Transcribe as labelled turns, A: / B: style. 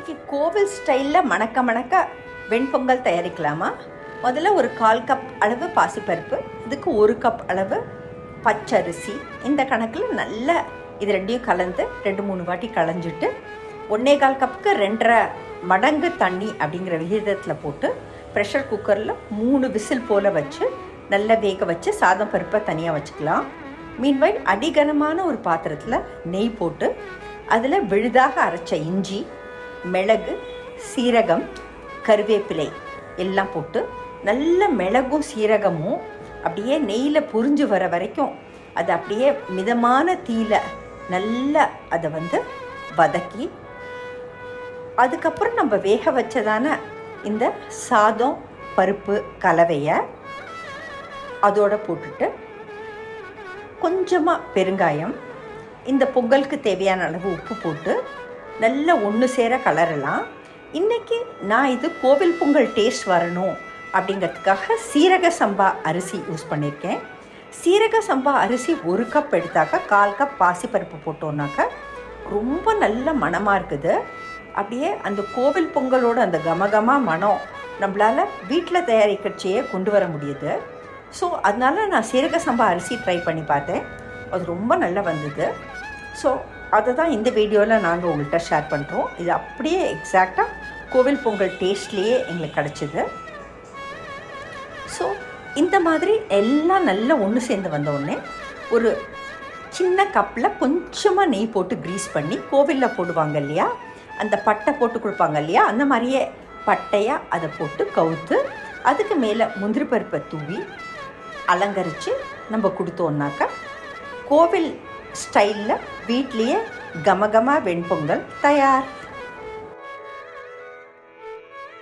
A: இன்றைக்கி கோவில் ஸ்டைலில் மணக்க மணக்க வெண்பொங்கல் தயாரிக்கலாமா? முதல்ல ஒரு 1/4 கப் அளவு பாசிப்பருப்பு, இதுக்கு 1 கப் அளவு பச்சரிசி, இந்த கணக்கில் நல்லா இது ரெண்டையும் கலந்து 2-3 வாட்டி களைஞ்சிட்டு 1/4 கப்புக்கு 2.5 மடங்கு தண்ணி அப்படிங்கிற விகிதத்தில் போட்டு ப்ரெஷர் குக்கரில் 3 விசில் போல் வச்சு நல்லா வேக வச்சு சாதம் பருப்பை தனியாக வச்சுக்கலாம். மீன்வைல் அடிகனமான ஒரு பாத்திரத்தில் நெய் போட்டு அதில் விழுதாக அரைச்ச இஞ்சி, மிளகு, சீரகம், கருவேப்பிலை எல்லாம் போட்டு நல்ல மிளகும் சீரகமும் அப்படியே நெய்யில் புரிஞ்சு வர வரைக்கும் அது அப்படியே மிதமான தீயில நல்லா அதை வதக்கி அதுக்கப்புறம் நம்ம வேக வச்சதான இந்த சாதம் பருப்பு கலவையை அதோட போட்டுட்டு கொஞ்சமாக பெருங்காயம், இந்த பொங்கலுக்கு தேவையான அளவு உப்பு போட்டு நல்லா ஒன்று சேர கலரலாம். இன்றைக்கி நான் இது கோவில் பொங்கல் டேஸ்ட் வரணும் அப்படிங்கிறதுக்காக சீரக சம்பா அரிசி யூஸ் பண்ணியிருக்கேன். சீரக சம்பா அரிசி 1 கப் எடுத்தாக்கா 1/4 கப் பாசிப்பருப்பு போட்டோன்னாக்கா ரொம்ப நல்ல மணமாக இருக்குது. அப்படியே அந்த கோவில் பொங்கலோட அந்த கமகமாக மனம் நம்மளால் வீட்டில் தயாரிக்கச்சையே கொண்டு வர முடியுது. ஸோ அதனால் நான் சீரக சம்பா அரிசி ட்ரை பண்ணி பார்த்தேன், அது ரொம்ப நல்லா வந்தது. ஸோ அதை தான் இந்த வீடியோவில் நாங்கள் உங்கள்கிட்ட ஷேர் பண்ணுறோம். இது அப்படியே எக்ஸாக்டாக கோவில் பொங்கல் டேஸ்ட்லேயே எங்களுக்கு கிடச்சிது. ஸோ இந்த மாதிரி எல்லாம் நல்லா ஒன்று சேர்ந்து வந்தோடனே ஒரு சின்ன கப்பில் கொஞ்சமாக நெய் போட்டு க்ரீஸ் பண்ணி கோவிலில் போடுவாங்க இல்லையா, அந்த பட்டை போட்டு கொடுப்பாங்க இல்லையா, அந்த மாதிரியே பட்டையாக அதை போட்டு கவுத்து அதுக்கு மேலே முந்திரி பருப்பை தூவி அலங்கரித்து நம்ம கொடுத்தோன்னாக்கா கோவில் ஸ்டைலில் வீட்லேயே கமகமாக வெண்பொங்கல் தயார்.